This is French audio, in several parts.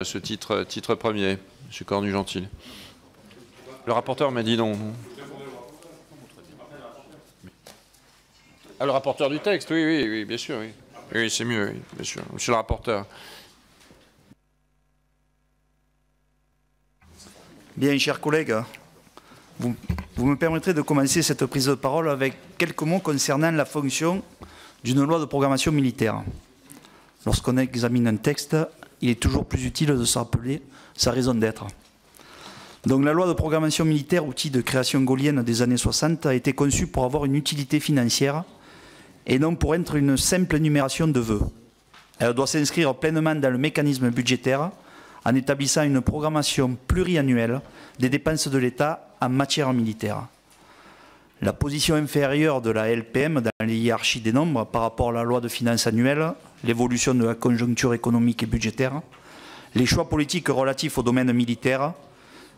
ce titre premier. M. Cornu-Gentil. Le rapporteur m'a dit non. Ah, le rapporteur du texte, oui, bien sûr, oui. Oui, c'est mieux, oui, bien sûr. Monsieur le rapporteur. Bien, chers collègues, vous me permettrez de commencer cette prise de parole avec quelques mots concernant la fonction d'une loi de programmation militaire. Lorsqu'on examine un texte, il est toujours plus utile de se rappeler sa raison d'être. Donc la loi de programmation militaire, outil de création gaullienne des années 60, a été conçue pour avoir une utilité financière et non pour être une simple énumération de vœux. Elle doit s'inscrire pleinement dans le mécanisme budgétaire en établissant une programmation pluriannuelle des dépenses de l'État en matière militaire. La position inférieure de la LPM dans les hiérarchies des nombres par rapport à la loi de finances annuelle, l'évolution de la conjoncture économique et budgétaire, les choix politiques relatifs au domaine militaire,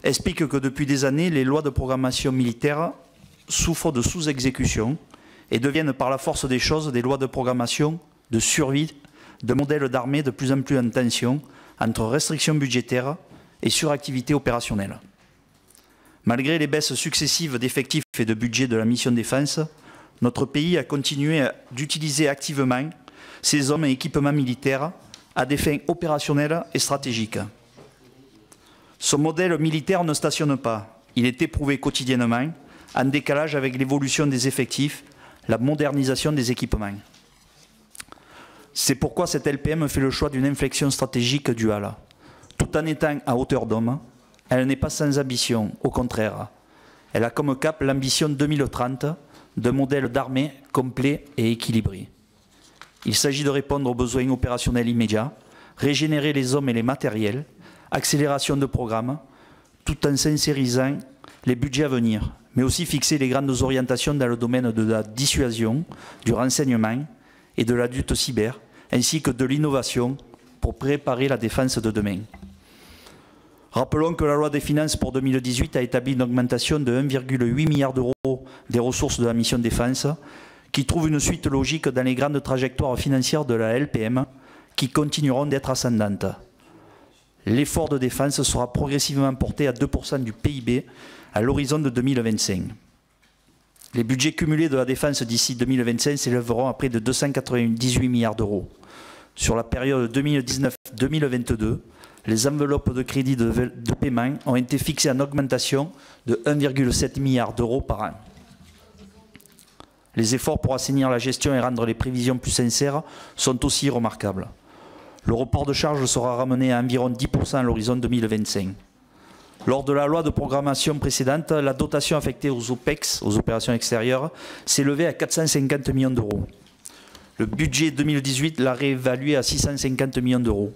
expliquent que depuis des années, les lois de programmation militaire souffrent de sous-exécution et deviennent par la force des choses des lois de programmation de survie de modèles d'armée de plus en plus en tension entre restrictions budgétaires et suractivité opérationnelle. Malgré les baisses successives d'effectifs et de budget de la mission défense, notre pays a continué d'utiliser activement ses hommes et équipements militaires à des fins opérationnelles et stratégiques. Son modèle militaire ne stationne pas. Il est éprouvé quotidiennement, en décalage avec l'évolution des effectifs, la modernisation des équipements. C'est pourquoi cette LPM fait le choix d'une inflexion stratégique duale. Tout en étant à hauteur d'homme, elle n'est pas sans ambition, au contraire. Elle a comme cap l'ambition 2030 d'un modèle d'armée complet et équilibré. Il s'agit de répondre aux besoins opérationnels immédiats, régénérer les hommes et les matériels, accélération de programmes, tout en sincérisant les budgets à venir, mais aussi fixer les grandes orientations dans le domaine de la dissuasion, du renseignement et de la lutte cyber, ainsi que de l'innovation pour préparer la défense de demain. Rappelons que la loi des finances pour 2018 a établi une augmentation de 1,8 milliard d'euros des ressources de la mission défense, qui trouve une suite logique dans les grandes trajectoires financières de la LPM, qui continueront d'être ascendantes. L'effort de défense sera progressivement porté à 2% du PIB à l'horizon de 2025. Les budgets cumulés de la défense d'ici 2025 s'élèveront à près de 298 milliards d'euros. Sur la période 2019-2022, les enveloppes de crédit de paiement ont été fixées en augmentation de 1,7 milliard d'euros par an. Les efforts pour assainir la gestion et rendre les prévisions plus sincères sont aussi remarquables. Le report de charges sera ramené à environ 10% à l'horizon 2025. Lors de la loi de programmation précédente, la dotation affectée aux OPEX, aux opérations extérieures, s'élevait à 450 millions d'euros. Le budget 2018 l'a réévalué à 650 millions d'euros.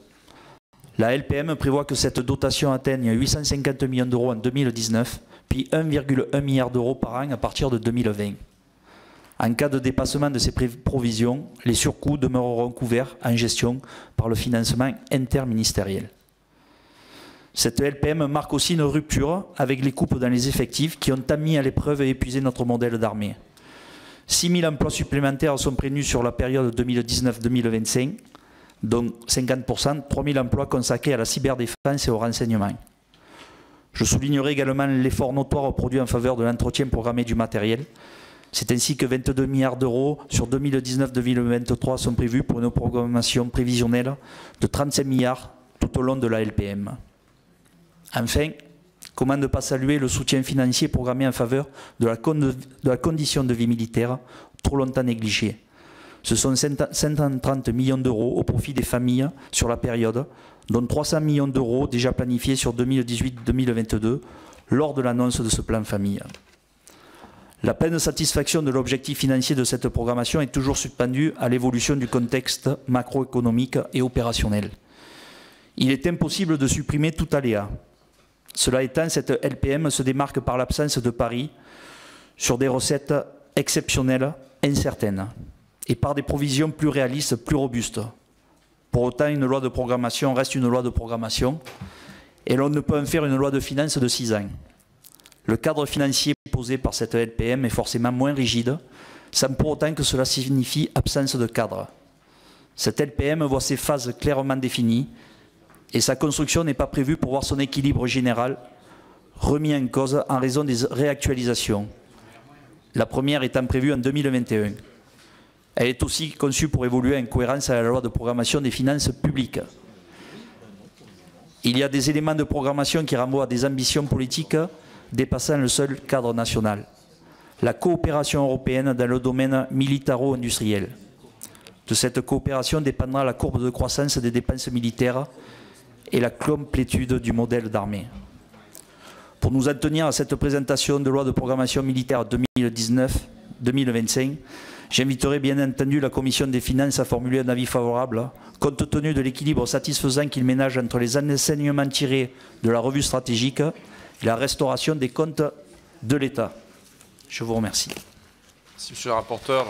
La LPM prévoit que cette dotation atteigne 850 millions d'euros en 2019, puis 1,1 milliard d'euros par an à partir de 2020. En cas de dépassement de ces provisions, les surcoûts demeureront couverts en gestion par le financement interministériel. Cette LPM marque aussi une rupture avec les coupes dans les effectifs qui ont tant mis à l'épreuve et épuisé notre modèle d'armée. 6 000 emplois supplémentaires sont prévus sur la période 2019-2025, dont 50%, 3 000 emplois consacrés à la cyberdéfense et au renseignement. Je soulignerai également l'effort notoire produit en faveur de l'entretien programmé du matériel. C'est ainsi que 22 milliards d'euros sur 2019-2023 sont prévus pour une programmation prévisionnelle de 35 milliards tout au long de la LPM. Enfin, comment ne pas saluer le soutien financier programmé en faveur de la condition de vie militaire, trop longtemps négligée. Ce sont 530 millions d'euros au profit des familles sur la période, dont 300 millions d'euros déjà planifiés sur 2018-2022 lors de l'annonce de ce plan famille. La pleine satisfaction de l'objectif financier de cette programmation est toujours suspendue à l'évolution du contexte macroéconomique et opérationnel. Il est impossible de supprimer tout aléa. Cela étant, cette LPM se démarque par l'absence de paris sur des recettes exceptionnelles, incertaines, et par des provisions plus réalistes, plus robustes. Pour autant, une loi de programmation reste une loi de programmation, et l'on ne peut en faire une loi de finances de 6 ans. Le cadre financier posé par cette LPM est forcément moins rigide, sans pour autant que cela signifie absence de cadre. Cette LPM voit ses phases clairement définies et sa construction n'est pas prévue pour voir son équilibre général remis en cause en raison des réactualisations. La première étant prévue en 2021. Elle est aussi conçue pour évoluer en cohérence avec la loi de programmation des finances publiques. Il y a des éléments de programmation qui renvoient à des ambitions politiques dépassant le seul cadre national. La coopération européenne dans le domaine militaro-industriel. De cette coopération dépendra la courbe de croissance des dépenses militaires et la complétude du modèle d'armée. Pour nous en tenir à cette présentation de loi de programmation militaire 2019-2025, j'inviterai bien entendu la Commission des finances à formuler un avis favorable, compte tenu de l'équilibre satisfaisant qu'il ménage entre les enseignements tirés de la revue stratégique et la restauration des comptes de l'État. Je vous remercie. Merci, monsieur le rapporteur.